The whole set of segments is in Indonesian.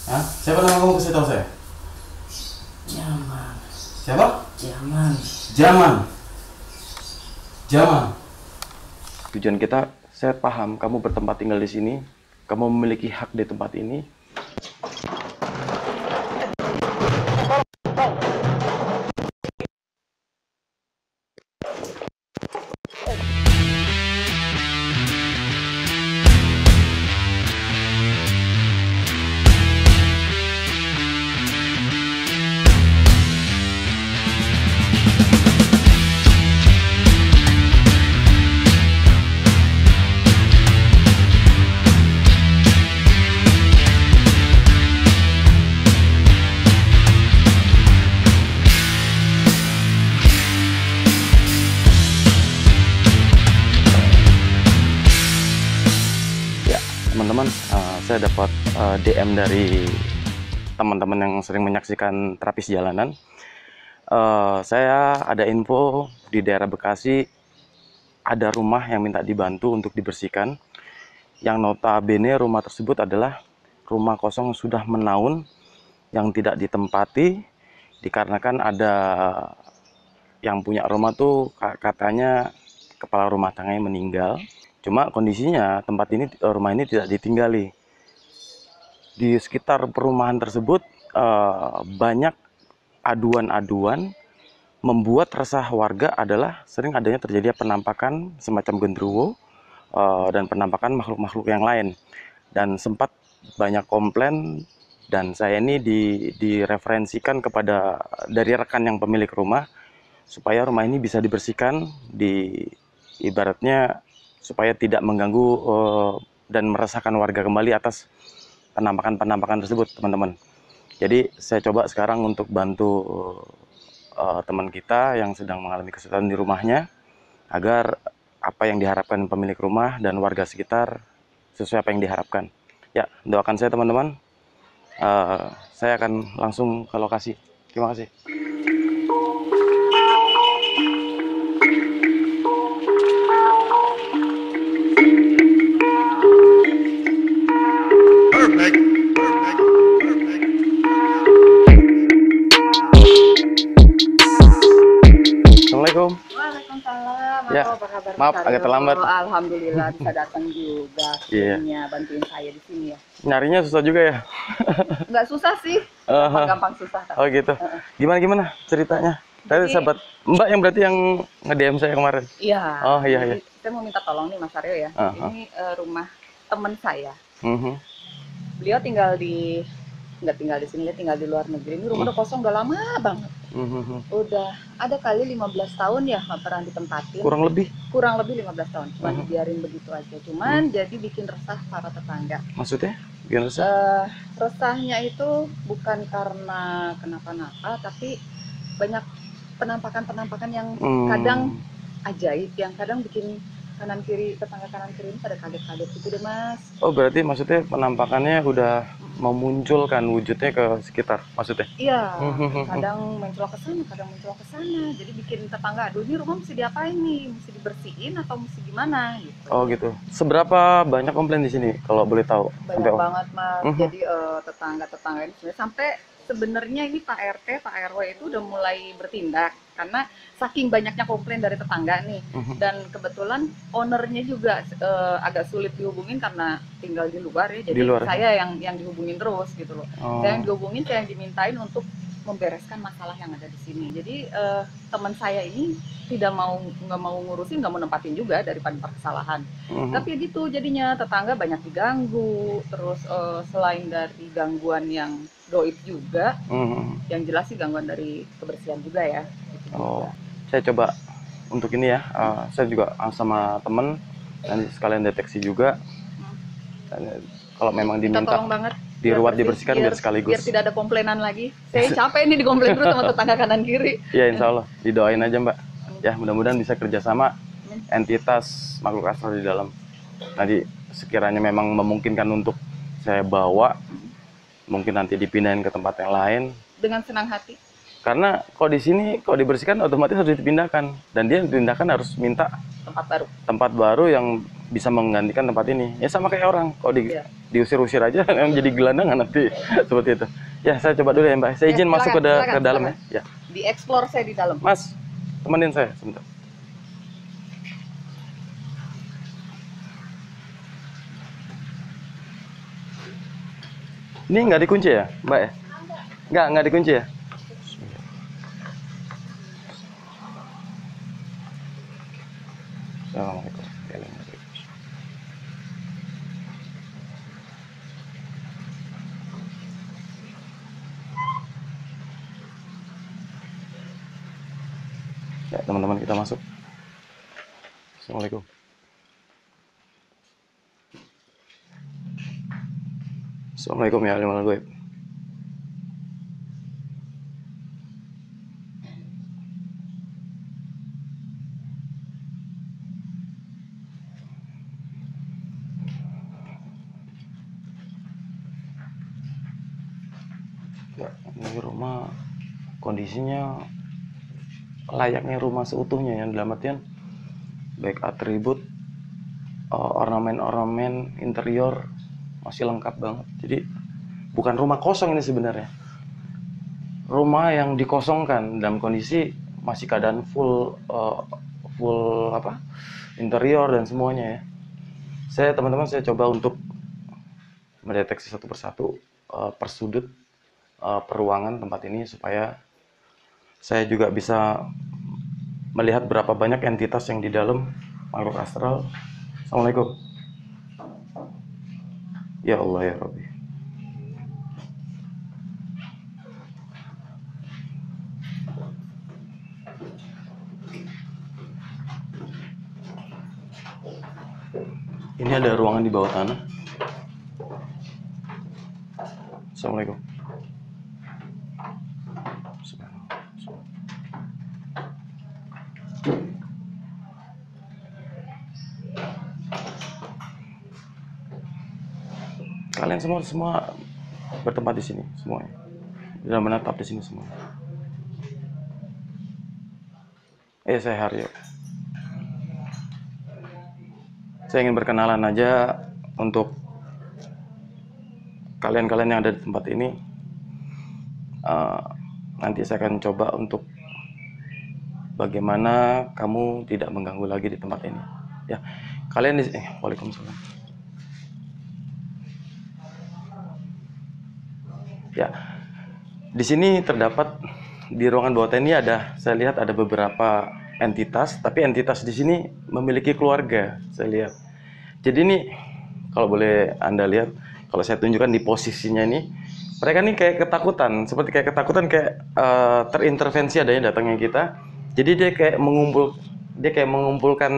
Hah? Siapa nama kamu, kasih tahu saya? Jaman. Siapa? Jaman. Jaman. Jaman. Tujuan kita, saya paham kamu bertempat tinggal di sini, kamu memiliki hak di tempat ini. Teman-teman, saya dapat DM dari teman-teman yang sering menyaksikan terapis jalanan. Saya ada info di daerah Bekasi ada rumah yang minta dibantu untuk dibersihkan. Yang notabene rumah tersebut adalah rumah kosong sudah menaun yang tidak ditempati dikarenakan ada yang punya rumah tuh katanya kepala rumah tangganya meninggal. Cuma kondisinya rumah ini tidak ditinggali. Di sekitar perumahan tersebut banyak aduan-aduan membuat resah warga adalah sering adanya terjadi penampakan semacam genderuwo dan penampakan makhluk-makhluk yang lain. Dan sempat banyak komplain dan saya ini direferensikan kepada dari rekan yang pemilik rumah supaya rumah ini bisa dibersihkan ibaratnya supaya tidak mengganggu dan meresahkan warga kembali atas penampakan-penampakan tersebut, teman-teman. Jadi saya coba sekarang untuk bantu teman kita yang sedang mengalami kesulitan di rumahnya agar apa yang diharapkan pemilik rumah dan warga sekitar sesuai apa yang diharapkan. Ya, doakan saya teman-teman. Saya akan langsung ke lokasi. Terima kasih. Assalamualaikum. Waalaikumsalam. Ya, apa kabar? maaf agak terlambat. Alhamdulillah bisa datang juga. Iya. Bantuin saya di sini ya. Nyarinya susah juga ya? Nggak susah sih. Gampang susah. Oh gitu. Gimana ceritanya? Tadi sahabat Mbak yang berarti yang nge-DM saya kemarin. Iya. Oh iya. Jadi, saya mau minta tolong nih Mas Aryo ya. Ini rumah teman saya. Beliau nggak tinggal di sini, dia tinggal di luar negeri. Ini rumah udah kosong udah lama banget. Udah ada kali 15 tahun ya nggak pernah ditempatin. Kurang lebih 15 tahun. Cuma dibiarin begitu aja. Cuman jadi bikin resah para tetangga. Maksudnya? Bikin resah? Resahnya itu bukan karena kenapa-napa, tapi banyak penampakan-penampakan yang kadang ajaib, yang kadang bikin tetangga kanan kiri ini pada kaget-kaget gitu deh Mas. Oh berarti maksudnya penampakannya udah memunculkan wujudnya ke sekitar maksudnya? Iya, kadang mencolok ke sana, kadang mencolok ke sana. Jadi bikin tetangga, aduh ini rumah mesti diapain nih? Mesti dibersihin atau mesti gimana gitu. Oh gitu. Seberapa banyak komplain di sini kalau boleh tahu? Banyak banget Mas. Jadi tetangga-tetangga ini sebenarnya ini Pak RT, Pak RW itu udah mulai bertindak karena saking banyaknya komplain dari tetangga nih. Dan kebetulan ownernya juga agak sulit dihubungin karena tinggal di luar ya. Jadi saya yang dihubungin terus gitu loh. Saya yang dihubungin, saya yang dimintain untuk membereskan masalah yang ada di sini. Jadi teman saya ini nggak mau ngurusin, nggak mau nempatin juga daripada kesalahan. Tapi gitu jadinya tetangga banyak diganggu. Terus selain dari gangguan yang doib juga, yang jelas sih gangguan dari kebersihan juga ya. Gitu juga. Saya coba untuk ini ya. Saya juga sama temen nanti sekalian deteksi juga. Kalau memang diminta tolong banget diruat dibersihkan biar sekaligus. Biar tidak ada komplainan lagi. Saya capek ini dikomplain terus sama tetangga kanan kiri. Ya insya Allah didoain aja Mbak. Ya mudah-mudahan bisa kerjasama entitas makhluk astral di dalam. Nanti sekiranya memang memungkinkan untuk saya bawa, mungkin nanti dipindahin ke tempat yang lain. Dengan senang hati. Karena kalau di sini kalau dibersihkan otomatis harus dipindahkan dan dia dipindahkan harus minta tempat baru yang bisa menggantikan tempat ini. Ya sama kayak orang, kalau Iya. diusir-usir aja yang jadi gelandangan nanti seperti itu. Ya, saya coba dulu ya Mbak. Saya Ya, izin masuk ke, silakan, ke dalam silakan. ya. Ya. Dieksplor saya di dalam. Mas, temenin saya sebentar. Ini nggak dikunci ya, Mbak ya? Nggak dikunci ya? Assalamualaikum. Ya, teman-teman, kita masuk. Assalamualaikum. Assalamualaikum ya alim al-ghaib. Ya, ini rumah kondisinya layaknya rumah seutuhnya, yang dalam artian baik atribut, ornamen-ornamen interior masih lengkap banget. Jadi bukan rumah kosong ini sebenarnya. Rumah yang dikosongkan dalam kondisi masih keadaan full interior dan semuanya ya. Teman-teman, saya coba untuk mendeteksi satu persatu per sudut peruangan tempat ini supaya saya juga bisa melihat berapa banyak entitas yang di dalam makhluk astral. Assalamualaikum. Ya Allah ya Rabbi. Ini ada ruangan di bawah tanah. Assalamualaikum. Kalian semua bertempat di sini semuanya. Dan menetap di sini semua. Saya Haryo. Saya ingin berkenalan aja untuk kalian-kalian yang ada di tempat ini. Nanti saya akan coba untuk bagaimana kamu tidak mengganggu lagi di tempat ini. Ya, kalian di Waalaikumsalam. Ya, di sini terdapat di ruangan bawah ini saya lihat ada beberapa entitas, tapi entitas di sini memiliki keluarga, saya lihat. Jadi ini kalau boleh Anda lihat, kalau saya tunjukkan di posisinya ini, mereka ini kayak ketakutan, terintervensi adanya datangnya kita. Jadi dia kayak mengumpulkan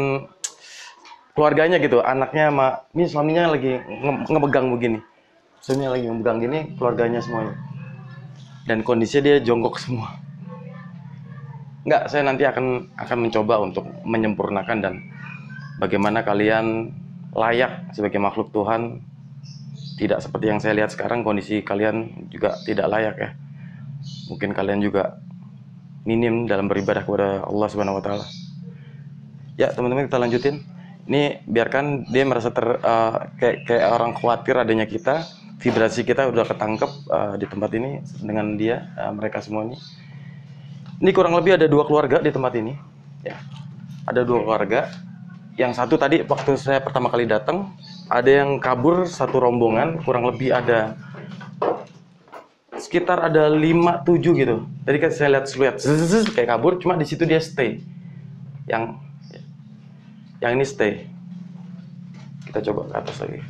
keluarganya gitu, anaknya sama ini suaminya lagi ngepegang begini. Suaminya lagi ngepegang gini, keluarganya semuanya. Dan kondisinya dia jongkok semua. Enggak, saya nanti akan mencoba untuk menyempurnakan dan bagaimana kalian layak sebagai makhluk Tuhan. Tidak seperti yang saya lihat sekarang, kondisi kalian juga tidak layak ya. Mungkin kalian juga minim dalam beribadah kepada Allah Subhanahu wa taala. Ya, teman-teman, kita lanjutin. Ini biarkan dia merasa kayak orang khawatir adanya kita. Vibrasi kita udah ketangkep di tempat ini dengan dia, mereka semua ini. Ini kurang lebih ada 2 keluarga di tempat ini. Ya, ada 2 keluarga. Yang satu tadi waktu saya pertama kali datang, ada yang kabur satu rombongan, kurang lebih ada sekitar ada 5-7 gitu. Tadi kan saya lihat kayak kabur, cuma di situ dia stay. Yang ini stay. Kita coba ke atas lagi.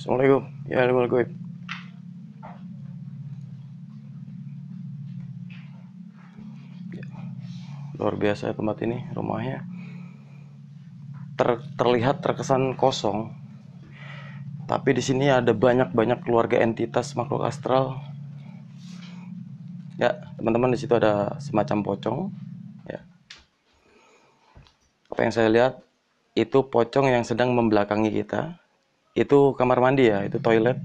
Assalamualaikum. Ya, Assalamualaikum. Luar biasa tempat ini, rumahnya. Terlihat terkesan kosong. Tapi di sini ada banyak keluarga entitas makhluk astral. Ya, teman-teman, di situ ada semacam pocong. Ya. Apa yang saya lihat itu pocong yang sedang membelakangi kita. Itu kamar mandi ya, itu toilet.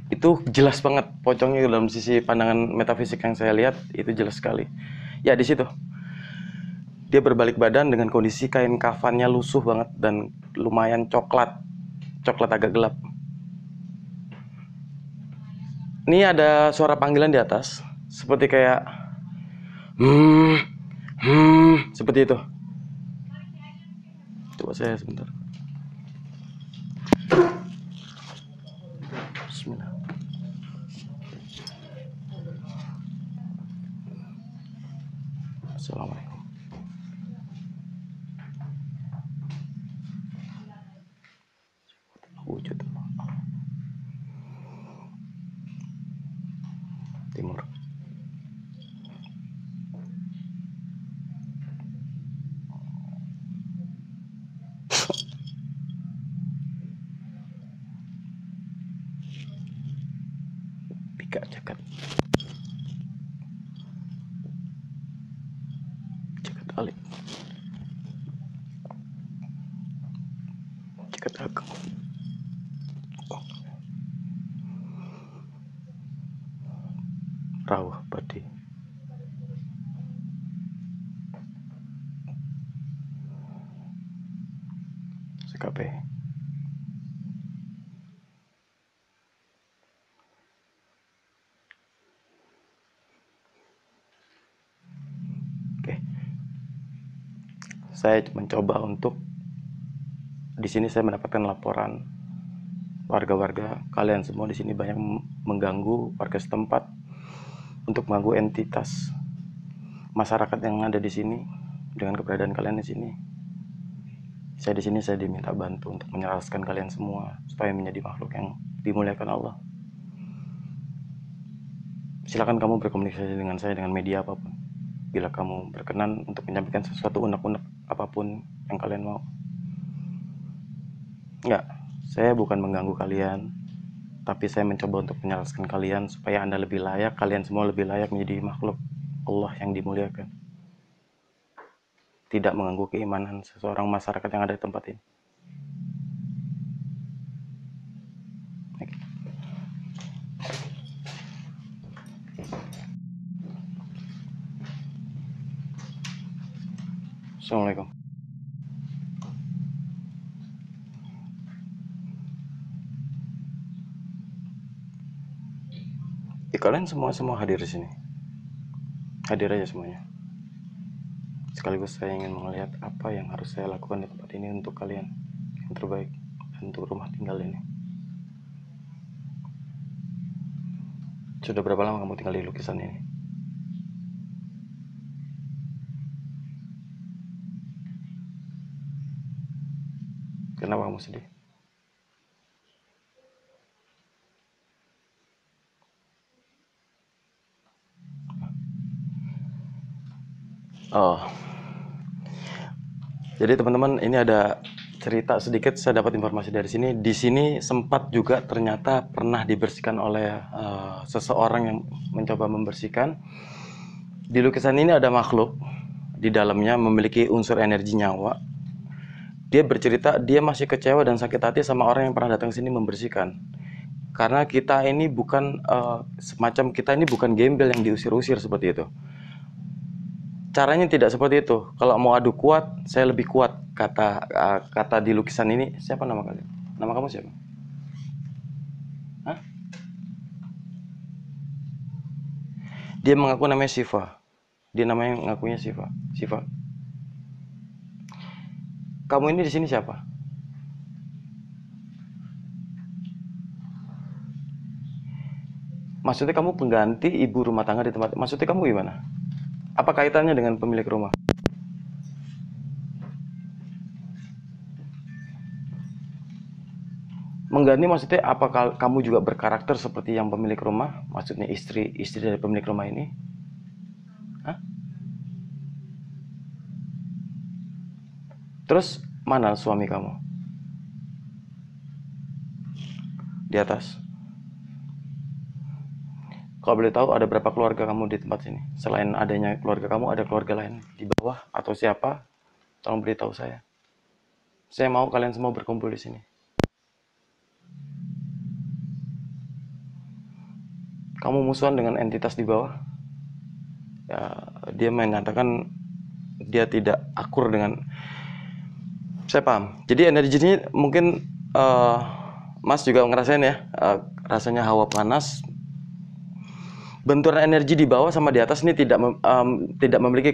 Itu jelas banget pocongnya dalam sisi pandangan metafisik yang saya lihat, itu jelas sekali. Ya di situ. Dia berbalik badan dengan kondisi kain kafannya lusuh banget dan lumayan coklat. Coklat agak gelap. Ini ada suara panggilan di atas, seperti kayak seperti itu. Coba saya sebentar. Bismillah. Assalamualaikum. Wujud timur. Pika jagat. Jagat alik. Jagat agung. Rawuh Badi. CKP. Oke. Saya mencoba untuk di sini saya mendapatkan laporan warga-warga kalian semua di sini banyak mengganggu warga setempat untuk mengganggu entitas masyarakat yang ada di sini dengan keberadaan kalian di sini. Saya di sini saya diminta bantu untuk menjelaskan kalian semua supaya menjadi makhluk yang dimuliakan Allah. Silakan kamu berkomunikasi dengan saya dengan media apapun. Bila kamu berkenan untuk menyampaikan sesuatu unek-unek apapun yang kalian mau. Enggak, saya bukan mengganggu kalian, tapi saya mencoba untuk menjelaskan kalian supaya Anda lebih layak, kalian semua lebih layak menjadi makhluk Allah yang dimuliakan. Tidak mengganggu keimanan seseorang masyarakat yang ada di tempat ini. Assalamualaikum. Kalian semua hadir di sini. Hadir aja semuanya. Sekaligus saya ingin melihat apa yang harus saya lakukan di tempat ini untuk kalian yang terbaik dan untuk rumah tinggal ini. Sudah berapa lama kamu tinggal di lukisan ini? Kenapa kamu sedih? Oh, jadi teman-teman, ini ada cerita sedikit. Saya dapat informasi dari sini. Di sini sempat juga ternyata pernah dibersihkan oleh seseorang yang mencoba membersihkan. Di lukisan ini ada makhluk di dalamnya memiliki unsur energi nyawa. Dia bercerita dia masih kecewa dan sakit hati sama orang yang pernah datang sini membersihkan. Karena kita ini bukan semacam kita ini bukan gembel yang diusir-usir seperti itu. Caranya tidak seperti itu. Kalau mau adu kuat, saya lebih kuat. Kata di lukisan ini. Siapa nama kalian? Nama kamu siapa? Hah? Dia mengaku namanya Siva. Dia namanya ngakunya Siva. Siva. Kamu ini di sini siapa? Maksudnya kamu pengganti ibu rumah tangga di tempat. Maksudnya kamu gimana? Apa kaitannya dengan pemilik rumah? Mengganti maksudnya apakah kamu juga berkarakter seperti yang pemilik rumah? Maksudnya istri dari pemilik rumah ini? Hah? Terus mana suami kamu? Di atas. Kalau boleh tahu ada berapa keluarga kamu di tempat sini? Selain adanya keluarga kamu, ada keluarga lain di bawah atau siapa? Tolong beritahu saya. Saya mau kalian semua berkumpul di sini. Kamu musuhan dengan entitas di bawah. Ya, dia menyatakan dia tidak akur dengan. Saya paham. Jadi energi ini mungkin Mas juga ngerasain ya, rasanya hawa panas. Benturan energi di bawah sama di atas ini tidak memiliki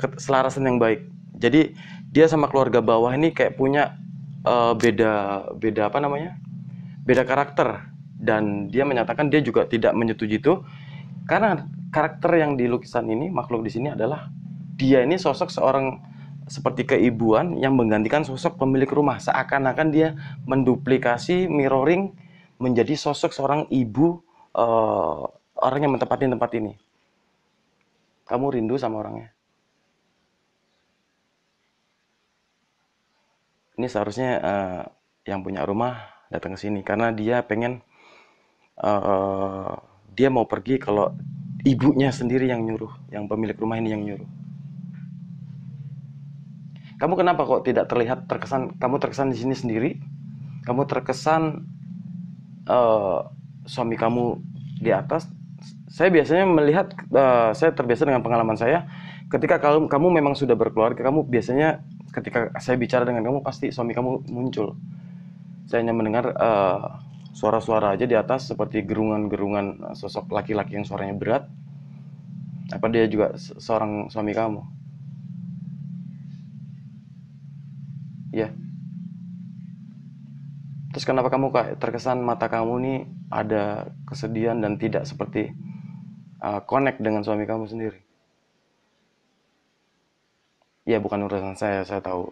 keselarasan yang baik. Jadi dia sama keluarga bawah ini kayak punya beda apa namanya? Beda karakter, dan dia menyatakan dia juga tidak menyetujui itu karena karakter yang di lukisan ini, makhluk di sini adalah dia ini sosok seorang seperti keibuan yang menggantikan sosok pemilik rumah, seakan-akan dia menduplikasi mirroring menjadi sosok seorang ibu, orang yang menempati tempat ini. Kamu rindu sama orangnya. Ini seharusnya yang punya rumah datang ke sini karena dia pengen dia mau pergi kalau ibunya sendiri yang nyuruh, yang pemilik rumah ini yang nyuruh. Kamu kenapa kok tidak terlihat terkesan? Kamu terkesan di sini sendiri. Kamu terkesan suami kamu di atas. Saya biasanya melihat, saya terbiasa dengan pengalaman saya. Ketika kamu memang sudah berkeluarga, kamu biasanya ketika saya bicara dengan kamu pasti suami kamu muncul. Saya hanya mendengar suara-suara aja di atas seperti gerungan-gerungan sosok laki-laki yang suaranya berat. Apa dia juga seorang suami kamu? Ya. Terus kenapa kamu terkesan mata kamu nih ada kesedihan dan tidak seperti connect dengan suami kamu sendiri? Ya, bukan urusan saya tahu.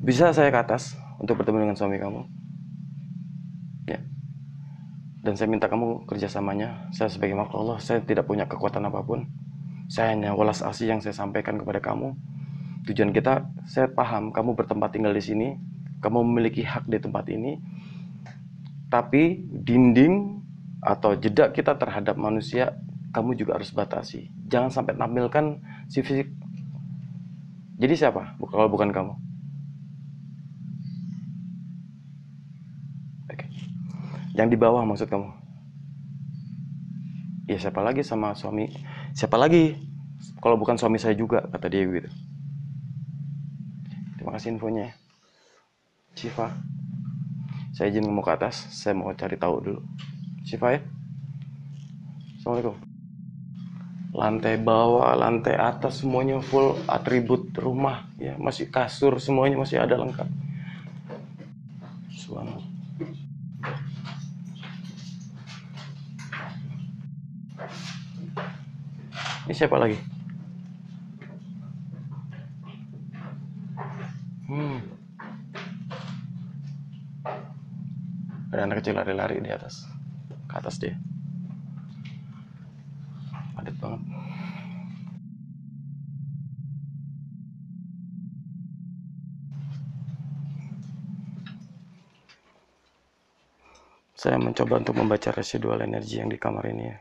Bisa saya ke atas untuk bertemu dengan suami kamu? Ya. Dan saya minta kamu kerjasamanya. Saya sebagai makhluk Allah, saya tidak punya kekuatan apapun. Saya hanya welas asih yang saya sampaikan kepada kamu. Tujuan kita, saya paham kamu bertempat tinggal di sini, kamu memiliki hak di tempat ini, tapi dinding atau jeda kita terhadap manusia, kamu juga harus batasi. Jangan sampai tampilkan si fisik. Jadi siapa kalau bukan kamu? Oke. Yang di bawah maksud kamu? Ya siapa lagi sama suami? Siapa lagi? Kalau bukan suami saya juga, kata dia gitu. Terima kasih infonya. Syifa, saya izin mau ke atas, saya mau cari tahu dulu. Syifa ya. Assalamualaikum. Lantai bawah, lantai atas semuanya full atribut rumah ya, masih kasur semuanya masih ada lengkap. Subhanallah. Ini siapa lagi? Ada anak kecil lari-lari di atas, ke atas dia. Padat banget. Saya mencoba untuk membaca residual energi yang di kamar ini ya.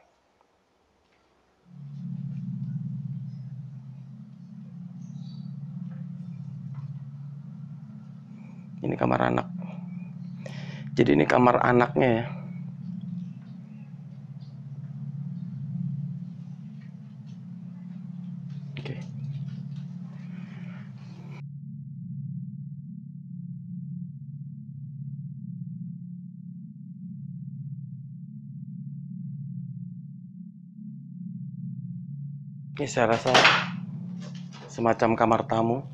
Ini kamar anak. Jadi ini kamar anaknya ya. Oke. Ini saya rasa semacam kamar tamu.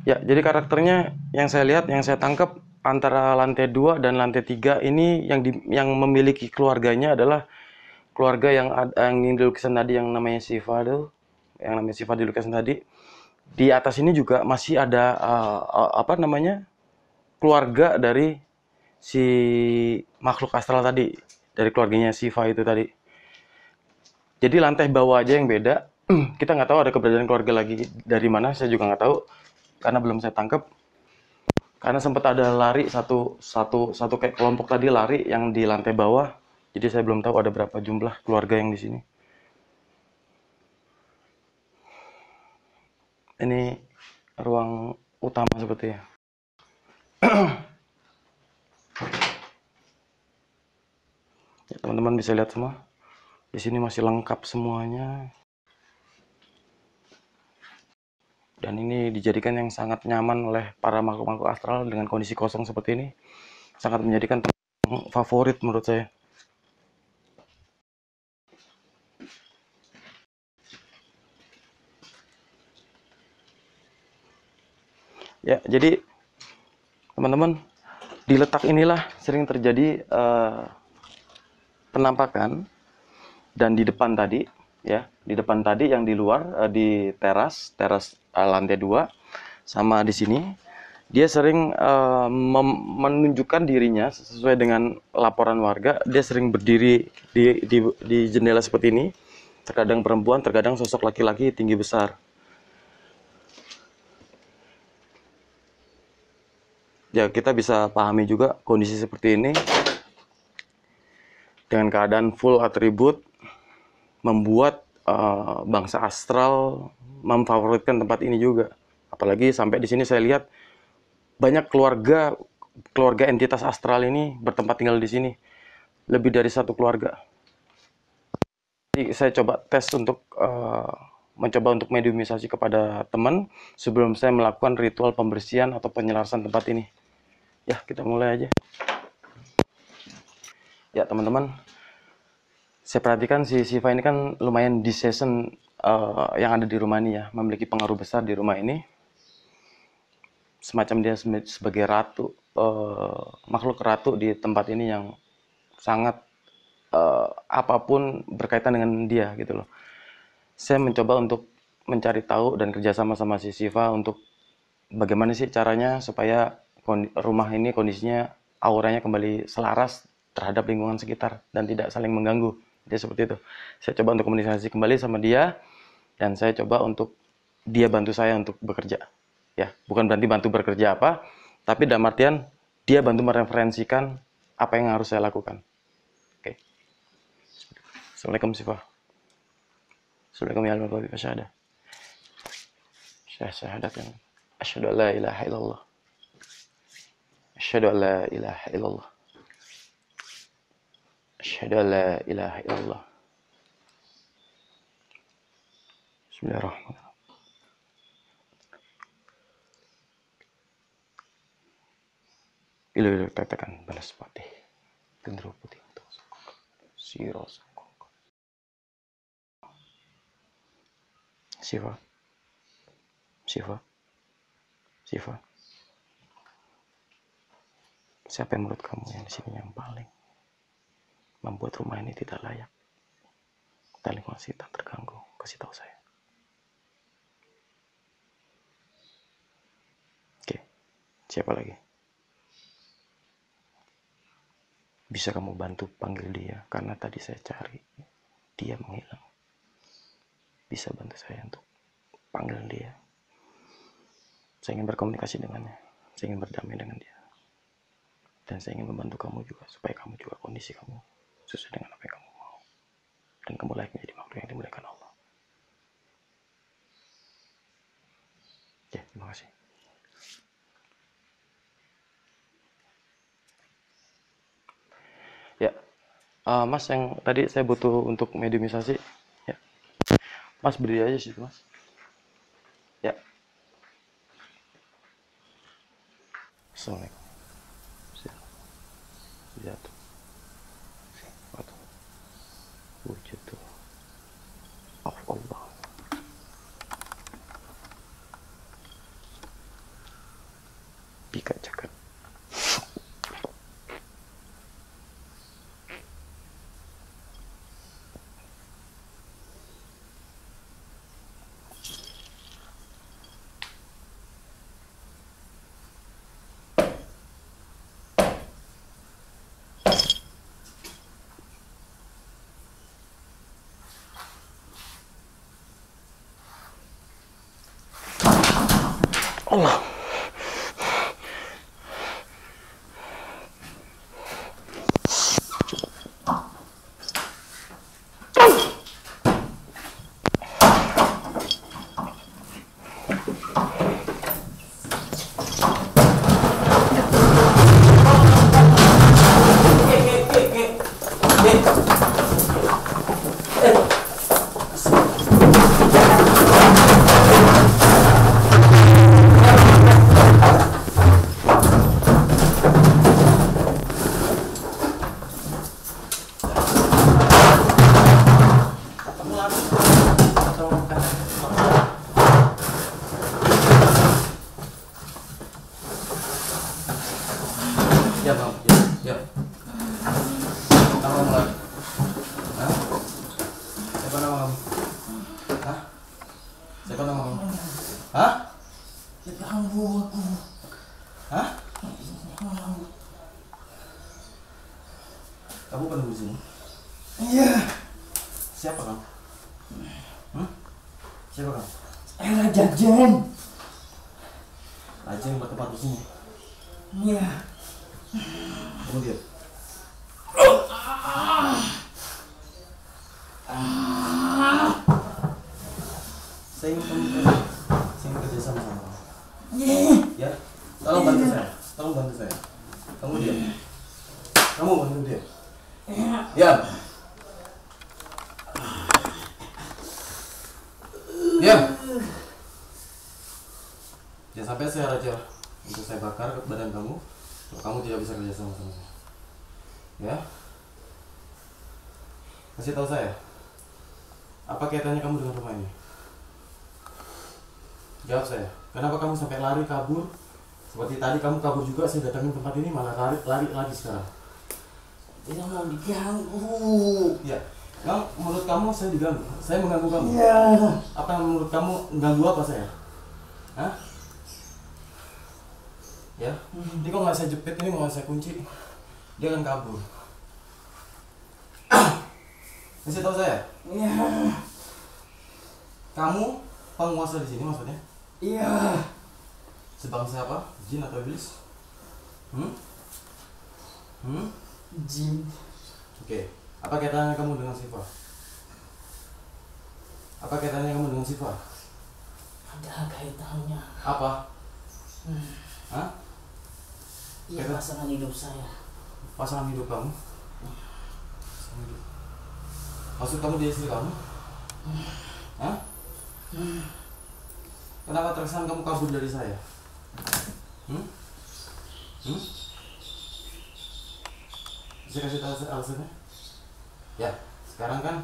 Ya, jadi karakternya yang saya lihat, yang saya tangkap antara lantai 2 dan lantai 3 ini yang memiliki keluarganya adalah keluarga yang di lukisan tadi yang namanya Siva tuh, yang namanya Siva di lukisan tadi. Di atas ini juga masih ada apa namanya? Keluarga dari si makhluk astral tadi, dari keluarganya Siva itu tadi. Jadi lantai bawah aja yang beda. Kita nggak tahu ada keberadaan keluarga lagi dari mana, saya juga nggak tahu karena belum saya tangkap. Karena sempat ada lari satu kayak kelompok tadi lari yang di lantai bawah. Jadi saya belum tahu ada berapa jumlah keluarga yang di sini. Ini ruang utama seperti ya. Ya, teman-teman bisa lihat semua. Di sini masih lengkap semuanya. Dan ini dijadikan yang sangat nyaman oleh para makhluk-makhluk astral dengan kondisi kosong seperti ini. Sangat menjadikan tempat favorit menurut saya. Ya, jadi teman-teman, di letak inilah sering terjadi penampakan. Dan di depan tadi, ya, di depan tadi yang di luar, di teras lantai 2, sama di sini, dia sering menunjukkan dirinya sesuai dengan laporan warga. Dia sering berdiri di jendela seperti ini, terkadang perempuan, terkadang sosok laki-laki tinggi besar. Ya, kita bisa pahami juga kondisi seperti ini dengan keadaan full atribut membuat bangsa astral memfavoritkan tempat ini juga. Apalagi sampai di sini saya lihat banyak keluarga entitas astral ini bertempat tinggal di sini, lebih dari satu keluarga. Jadi saya coba tes untuk mencoba untuk mediumisasi kepada teman sebelum saya melakukan ritual pembersihan atau penyelarasan tempat ini. Ya, kita mulai aja. Ya, teman-teman, saya perhatikan si Siva ini kan lumayan di season yang ada di rumah ini ya, memiliki pengaruh besar di rumah ini. Semacam dia sebagai ratu, makhluk ratu di tempat ini yang sangat apapun berkaitan dengan dia gitu loh. Saya mencoba untuk mencari tahu dan kerjasama sama si Siva untuk bagaimana sih caranya supaya rumah ini kondisinya auranya kembali selaras terhadap lingkungan sekitar dan tidak saling mengganggu. Dia seperti itu. Saya coba untuk komunikasi kembali sama dia dan saya coba untuk dia bantu saya untuk bekerja. Ya, bukan berarti bantu bekerja apa, tapi dalam artian dia bantu mereferensikan apa yang harus saya lakukan. Oke. Assalamualaikum Siva. Assalamualaikum ya warahmatullahi wabarakatuh. Saya syahadatkan. Asyhadu an la ilaha illallah. Asyhadu an la ilaha illallah. Asyhadu an la ilaha illallah. Bismillahirrahmanirrahim. Ilu tetekan balas patih. Gendro putih untuk siro sangkong. Siva. Siva. Siva. Siapa yang menurut kamu yang di sini yang paling membuat rumah ini tidak layak dan lingkungan sekitar terganggu? Kasih tahu saya. Oke, siapa lagi? Bisa kamu bantu panggil dia karena tadi saya cari dia menghilang. Bisa bantu saya untuk panggil dia. Saya ingin berkomunikasi dengannya. Saya ingin berdamai dengan dia. Dan saya ingin membantu kamu juga supaya kamu juga kondisi kamu sesuai dengan apa yang kamu mau. Dan kamu layak menjadi makhluk yang dimuliakan Allah. Ya, terima kasih. Ya, Mas yang tadi saya butuh untuk mediumisasi. Ya, Mas berdiri aja sih, Mas. Ya. Assalamualaikum. Jatuh. Wujud Allah. Pika jagat. Allah. Ganggu aku. Hah? Kamu penunggu sini? Iya. Siapa kamu? Siapa kamu? Raja Jen. Raja yang bertempat di sini. Iya. Kamu diam. Saya ingin kerja sama kamu. Ya, tolong bantu saya. Tolong bantu saya. Kamu diam. Kamu bantu dia. Diam. Diam. Jangan sampai saya raja untuk saya bakar ke badan kamu. Kalau kamu tidak bisa kerja sama saya. Ya. Kasih tahu saya. Apa kaitannya kamu dengan rumah ini? Jawab saya. Kenapa kamu sampai lari kabur? Seperti tadi kamu kabur juga, saya datangin tempat ini malah lari lagi sekarang. Tidak mau diganggu. Ya. Yang menurut kamu saya diganggu? Saya mengganggu kamu? Iya. Apa yang menurut kamu mengganggu apa saya? Hah? Ya. Ini kok nggak saya jepit, ini mau saya kunci. Dia akan kabur. Kasih tahu saya. Iya. Kamu penguasa di sini maksudnya? Iya. Sebangsa apa? Jin atau iblis? Jin. Oke. Apa kaitannya kamu dengan Siva? Apa kaitannya kamu dengan Siva? Ada kaitannya. Apa? Hah? Iya, pasangan hidup saya. Pasangan hidup kamu? Pasangan hidup. Maksud kamu dia istri kamu? Hah? Kenapa terkesan kamu kabur dari saya? Bisa kasih tahu saya alasannya? Ya, sekarang kan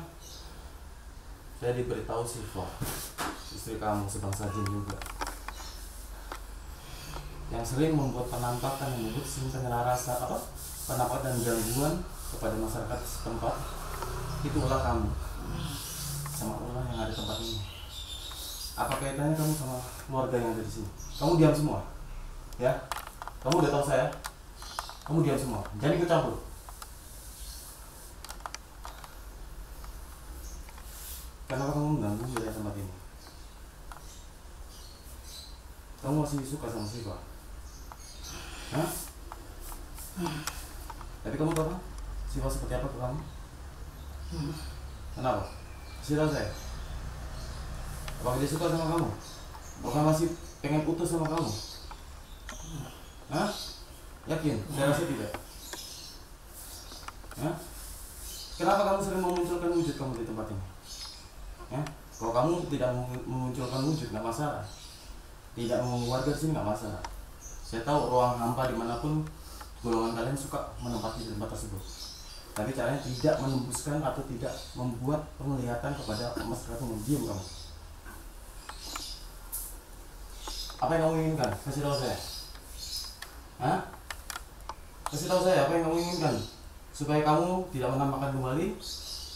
saya diberitahu Siva, istri kamu sebangsa jin juga, yang sering membuat penampakan yang menyebut rasa apa? Penampakan dan gangguan kepada masyarakat setempat. Itu ulah kamu sama ulah yang ada di tempat ini. Apa kaitannya kamu sama keluarga yang ada di sini? Kamu diam semua, ya? Kamu udah tahu saya? Kamu diam semua, jangan ikut campur. Kenapa kamu mengganggu wilayah tempat ini? Kamu masih suka sama Siva? Hah? Tapi kamu tahu kan? Siva seperti apa ke kamu? Kenapa? Kasih tahu saya. Apakah dia suka sama kamu? Apakah masih pengen putus sama kamu? Hah? Yakin? Saya rasa tidak. Hah? Kenapa kamu sering memunculkan wujud kamu di tempat ini? Ya? Kalau kamu tidak memunculkan wujud nggak masalah, tidak mau warga di sini nggak masalah. Saya tahu ruang hampa dimanapun golongan kalian suka menempati di tempat tersebut. Tapi caranya tidak menembuskan atau tidak membuat penglihatan kepada masyarakat umum. Diam kamu. Apa yang kamu inginkan? Kasih tahu saya. Hah? Kasih tahu saya apa yang kamu inginkan supaya kamu tidak menampakkan kembali.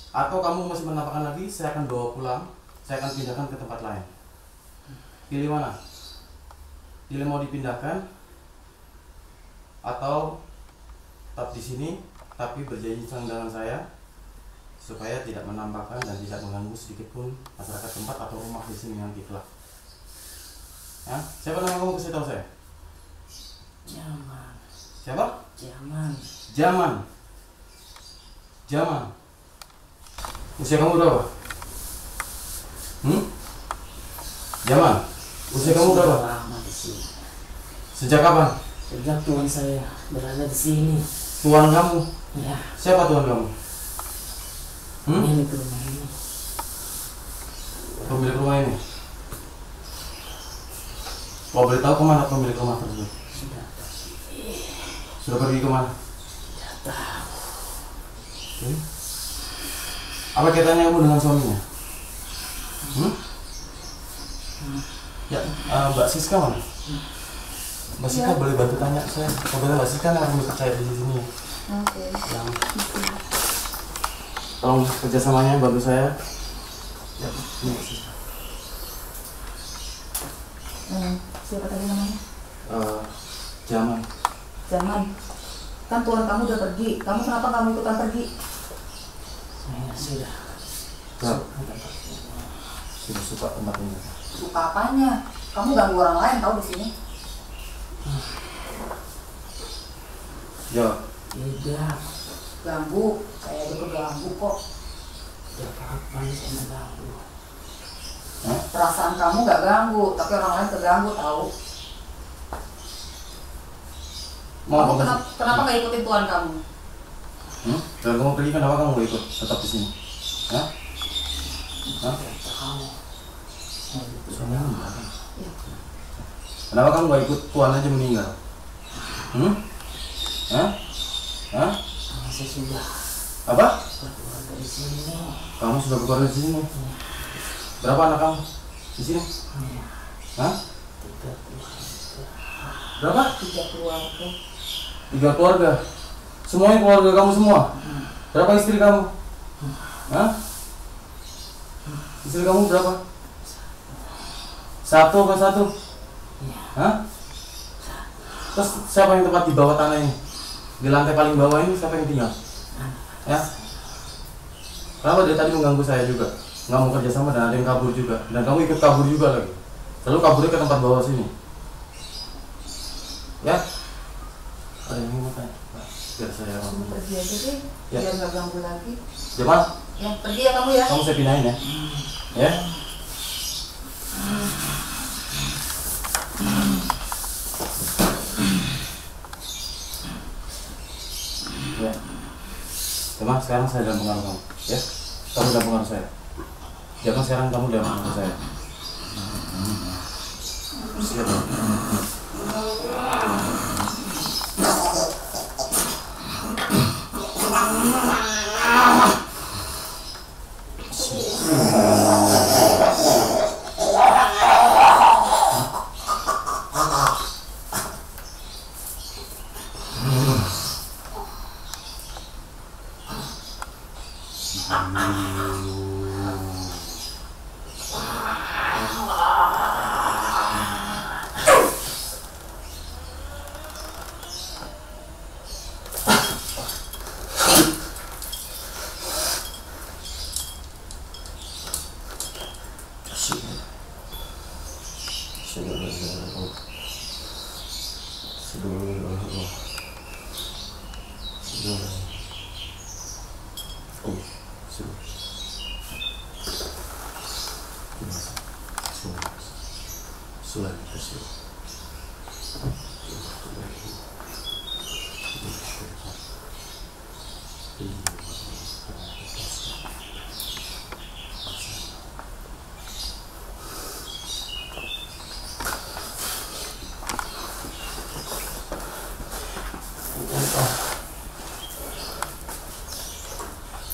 Atau kamu masih menampakkan lagi, saya akan bawa pulang, saya akan pindahkan ke tempat lain. Pilih mana? Pilih mau dipindahkan atau tetap di sini, tapi berjanji dengan saya supaya tidak menampakkan dan tidak mengganggu sedikit pun masyarakat tempat atau rumah di sini nanti kelak. Ya, siapa nama kamu? Kasih tahu saya. Jaman. Siapa? Jaman. Jaman. Jaman. Usia kamu berapa? Jaman. Usia kamu berapa? Lama di sini. Sejak kapan? Sejak tuan saya berada di sini. Tuan kamu? Ya. Siapa tuan kamu? Ini ke rumah ini. Pemilik rumah ini. Mau boleh tahu kemana pemilik rumah tersebut? Sudah pergi kemana? Tidak tahu. Apa kaitannya kamu dengan suaminya? Ya, Mbak Siska mana? Mbak Siska boleh bantu tanya saya. Kebetulan Mbak Siska yang percaya di sini. Oke. Yang tolong kerjasamanya bantu saya. Ya, ini Mbak Siska. Siapa tadi namanya? Zaman. Zaman. Kan tuan kamu udah pergi. Kamu kenapa kamu ikutan pergi? Saya sudah Gak. Sudah suka tempat ini. Suka apanya? Kamu ganggu orang lain tahu di sini. Ya. tidak. Ganggu. Saya juga ganggu kok. Tidak apa-apa saya mengganggu. Perasaan kamu gak ganggu, tapi orang lain terganggu tahu. Kamu kenapa gak ikutin tuan kamu? Kalau kamu pergi kenapa kamu gak ikut? Tetap di sini. Hah? Hah? Tahu. Kenapa kamu gak ikut tuan aja meninggal? Hah? Hah? Saya sudah Apa? keluar dari sini. Kamu sudah keluar dari sini? Berapa anak kamu di sini? Hah? 3 keluarga. Berapa? 3 keluarga. 3 keluarga. Semuanya keluarga kamu semua? Berapa istri kamu? Hah? Istri kamu berapa? 1 apa 1? Hah? Terus siapa yang tempat di bawah tanah ini? Di lantai paling bawah ini siapa yang tinggal? Ya? Kenapa dia tadi mengganggu saya juga? Nggak mau kerja sama dan ada yang kabur juga. Dan kamu ikut kabur juga lagi. Lalu kaburnya ke tempat bawah sini. Ya? Ada yang mau tanya? Biar saya Kamu pergi aja deh, Ya. biar gak ganggu lagi. Jamal, Ya, pergi ya kamu ya. kamu saya pindahin ya. Ya? Ya. Jamal, sekarang saya dalam pengaruh kamu. Ya? Kamu dalam pengaruh saya. Jamal, sekarang kamu dalam pengaruh saya. Siap.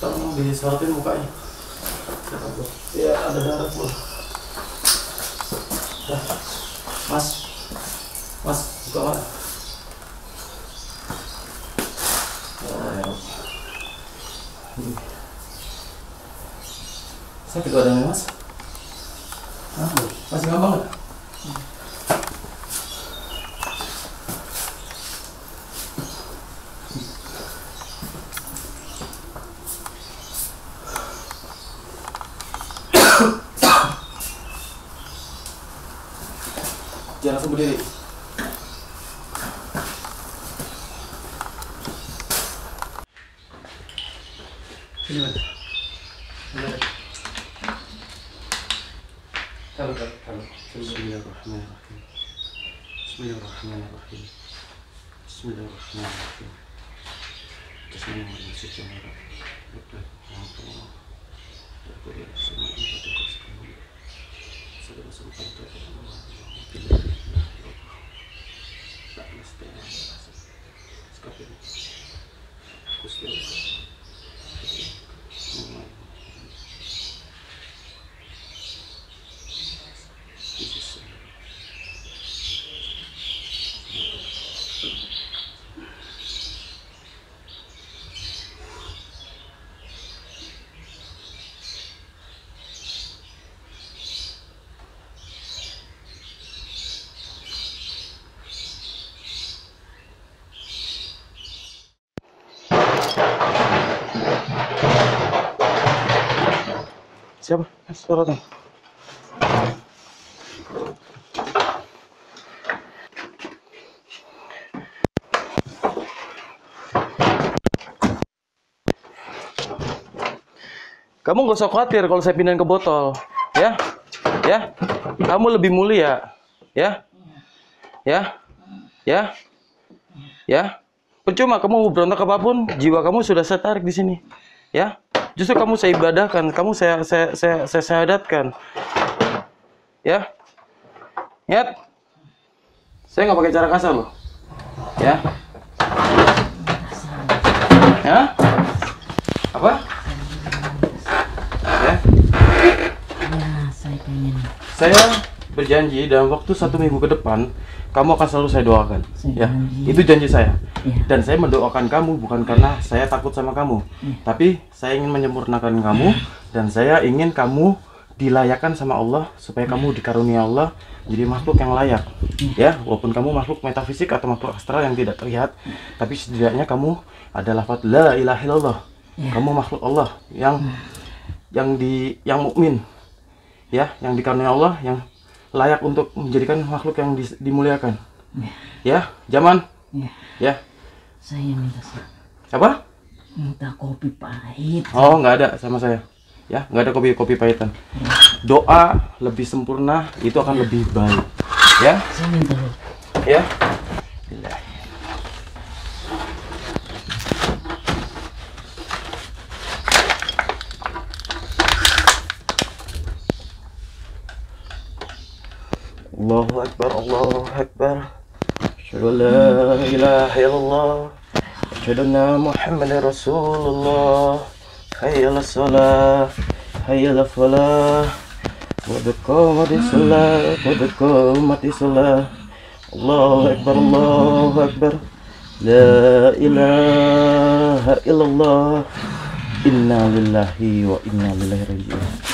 Tolong diserotin mukanya. Ya, ada darah pun. Mas, mas, buka mana? Sakit badannya mas? Masih nggak banget? Jangan langsung berdiri. Sini mas. Kalau. Bismillahirrahmanirrahim. Bismillahirrahmanirrahim. Bismillahirrahmanirrahim. Siapa? Suratnya. Kamu gak usah khawatir kalau saya pindahin ke botol, ya, ya. Kamu lebih mulia, ya, ya, ya, ya. Percuma kamu berontak apapun, jiwa kamu sudah saya tarik di sini, ya. Justru kamu saya ibadahkan, kamu saya syahadatkan, ya. Ingat, saya nggak pakai cara kasar loh, ya. Ya, apa? Ya. Ya, saya pengen. Saya berjanji dalam waktu 1 minggu ke depan, kamu akan selalu saya doakan. Ya, itu janji saya. Dan saya mendoakan kamu bukan karena saya takut sama kamu, tapi saya ingin menyempurnakan kamu dan saya ingin kamu dilayakkan sama Allah supaya kamu dikarunia Allah jadi makhluk yang layak. Ya, walaupun kamu makhluk metafisik atau makhluk astral yang tidak terlihat, tapi setidaknya kamu adalah lafaz la ilaha illallah. Kamu makhluk Allah yang mukmin. Ya, yang dikarunia Allah, yang layak untuk menjadikan makhluk yang dimuliakan. Ya, zaman. Ya. Saya minta Apa? minta kopi pahit. Oh, nggak ada sama saya. Ya, nggak ada kopi pahitan. Doa lebih sempurna itu akan lebih baik. Ya. Saya minta loh. Ya. Allahu Akbar, Allahu Akbar. Asyhadu an la ilaha illallah. Asyhadu anna Muhammadar Rasulullah. Hayya 'alas shalah, hayya 'alal falah. Qad qamatis shalah, qad qamatis shalah. Allahu Akbar, Allahu Akbar. La ilaha illallah. Inna lillahi wa inna ilaihi raji'un.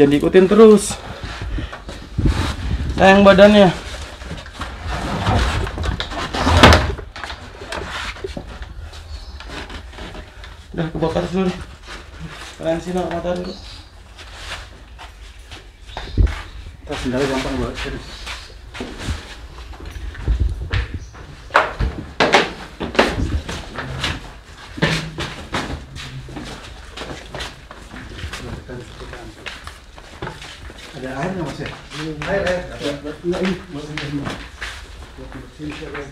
Jangan diikutin terus. Sayang badannya. Udah kebakar dulu. Kalian sini mata dulu. Tas sendalnya gampang banget. Ada air nggak mas ya? Air. Enggak ini. Sini siapa?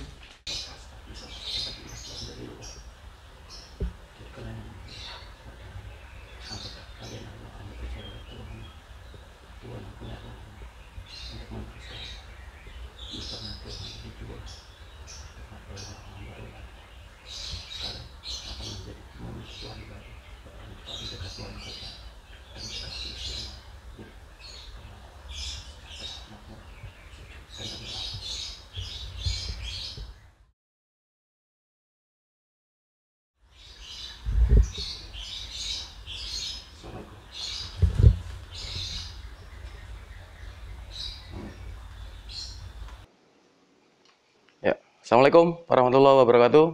Ya, Assalamualaikum warahmatullahi wabarakatuh.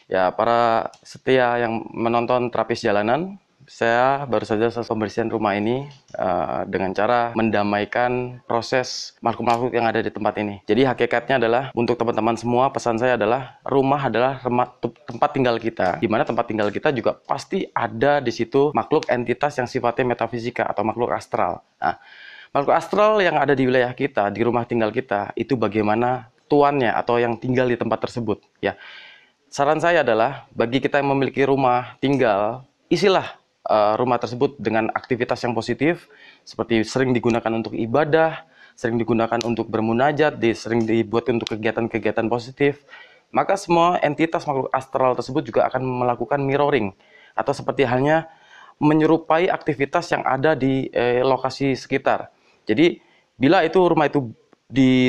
Ya, para setia yang menonton terapis jalanan, saya baru saja selesai pembersihan rumah ini dengan cara mendamaikan proses makhluk-makhluk yang ada di tempat ini. Jadi hakikatnya adalah untuk teman-teman semua, pesan saya adalah rumah adalah tempat tinggal kita. Di mana tempat tinggal kita juga pasti ada di situ makhluk entitas yang sifatnya metafisika atau makhluk astral. Nah, makhluk astral yang ada di wilayah kita, di rumah tinggal kita, itu bagaimana tuannya atau yang tinggal di tempat tersebut, ya. Saran saya adalah bagi kita yang memiliki rumah tinggal, isilah rumah tersebut dengan aktivitas yang positif, seperti sering digunakan untuk ibadah, sering digunakan untuk bermunajat, sering dibuat untuk kegiatan-kegiatan positif. Maka semua entitas makhluk astral tersebut juga akan melakukan mirroring atau seperti halnya menyerupai aktivitas yang ada di lokasi sekitar. Jadi bila itu rumah itu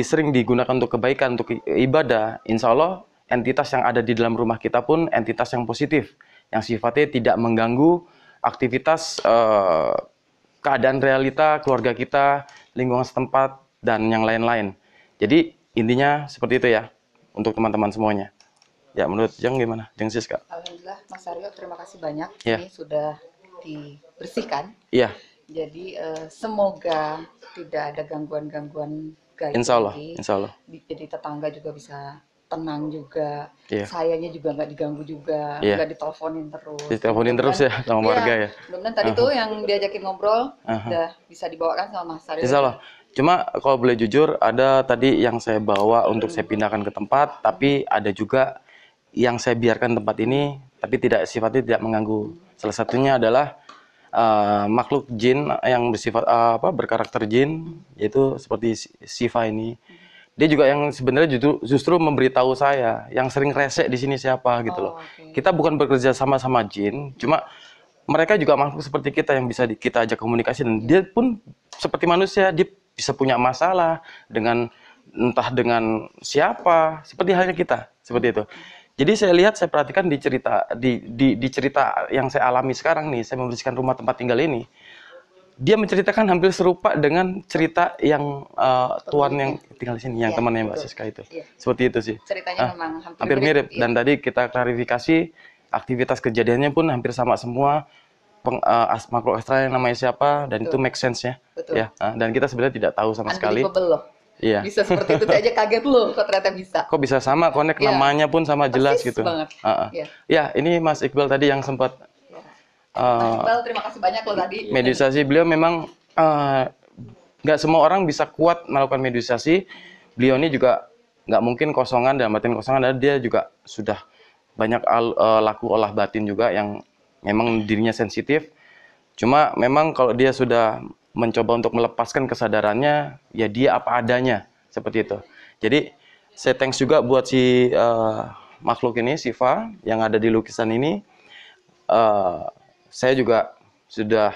sering digunakan untuk kebaikan, untuk ibadah, insya Allah entitas yang ada di dalam rumah kita pun entitas yang positif, yang sifatnya tidak mengganggu aktivitas keadaan realita keluarga kita, lingkungan setempat, dan yang lain-lain. Jadi intinya seperti itu ya untuk teman-teman semuanya. Ya, menurut Jeng gimana? Jeng Siska? Alhamdulillah Mas Aryo, terima kasih banyak. Ya. Ini sudah dibersihkan. Iya, Jadi semoga tidak ada gangguan-gangguan gaib insya Allah, lagi. insya Allah. Jadi tetangga juga bisa tenang juga. Iya. Sayanya juga nggak diganggu juga, Iya. nggak diteleponin terus. Diteleponin terus ya sama warga ya. Mudah-mudahan tadi tuh yang diajakin ngobrol udah bisa dibawakan sama Mas Aryo. Insya Allah. Cuma kalau boleh jujur, ada tadi yang saya bawa untuk saya pindahkan ke tempat, tapi ada juga yang saya biarkan tempat ini, tapi tidak sifatnya tidak mengganggu. Salah satunya adalah makhluk jin yang bersifat berkarakter jin, yaitu seperti Siva ini. Dia juga yang sebenarnya justru memberitahu saya yang sering resek di sini siapa gitu loh. Oke. Kita bukan bekerja sama jin, cuma mereka juga makhluk seperti kita yang bisa kita ajak komunikasi, dan dia pun seperti manusia, dia bisa punya masalah dengan entah dengan siapa, seperti halnya kita, seperti itu. Jadi saya lihat, saya perhatikan di cerita yang saya alami sekarang nih, saya membersihkan rumah tempat tinggal ini. Dia menceritakan hampir serupa dengan cerita yang tuan yang tinggal di sini, yang Iya, temannya Mbak betul. Siska itu. Iya. Seperti itu sih. Ceritanya memang Hampir mirip. Iya. Dan tadi kita klarifikasi, aktivitas kejadiannya pun hampir sama semua. Makhluk astral yang namanya siapa, dan Betul. itu make sense ya. Betul. Ya. Dan kita sebenarnya tidak tahu sama sekali. Unbelievable loh. Iya. Bisa seperti itu, saya aja kaget loh kok ternyata bisa. Kok bisa sama, connect Iya. namanya pun sama jelas Persis gitu. banget. Iya. Iya. Ya, ini Mas Iqbal tadi yang sempat Mas Iqbal, terima kasih banyak loh tadi. mediasi. Beliau memang nggak semua orang bisa kuat melakukan mediasi. Beliau ini juga nggak mungkin kosongan, dalam batin kosongan, dan dia juga sudah banyak laku olah batin juga yang memang dirinya sensitif. Cuma memang kalau dia sudah mencoba untuk melepaskan kesadarannya, ya dia apa adanya, seperti itu. Jadi saya thanks juga buat si makhluk ini, Siva, yang ada di lukisan ini. Saya juga sudah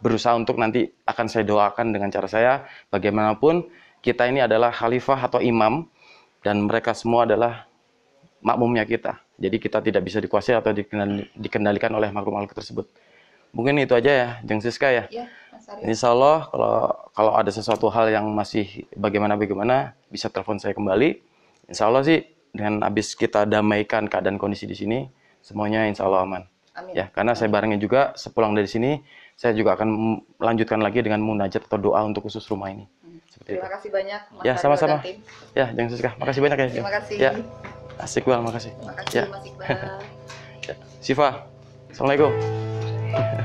berusaha untuk nanti akan saya doakan dengan cara saya, bagaimanapun kita ini adalah khalifah atau imam, dan mereka semua adalah makmumnya kita. Jadi kita tidak bisa dikuasai atau dikendalikan oleh makhluk-makhluk tersebut. Mungkin itu aja ya, Jeng Siska ya. Iya, Mas Aryo. Insya Allah kalau ada sesuatu hal yang masih bagaimana bisa telepon saya kembali. Insya Allah sih dengan habis kita damaikan keadaan kondisi di sini, semuanya insya Allah aman. Amin. Ya, karena saya barengnya juga sepulang dari sini, saya juga akan melanjutkan lagi dengan munajat atau doa untuk khusus rumah ini. Seperti Terima itu. kasih banyak Mas Ya, Aryo sama-sama. dan tim. Ya, Jeng Siska, makasih banyak ya. Jeng. Terima kasih. Ya, asik banget, makasih. Terima kasih Ya. Mas Iqbal. Ya. Siva, assalamualaikum.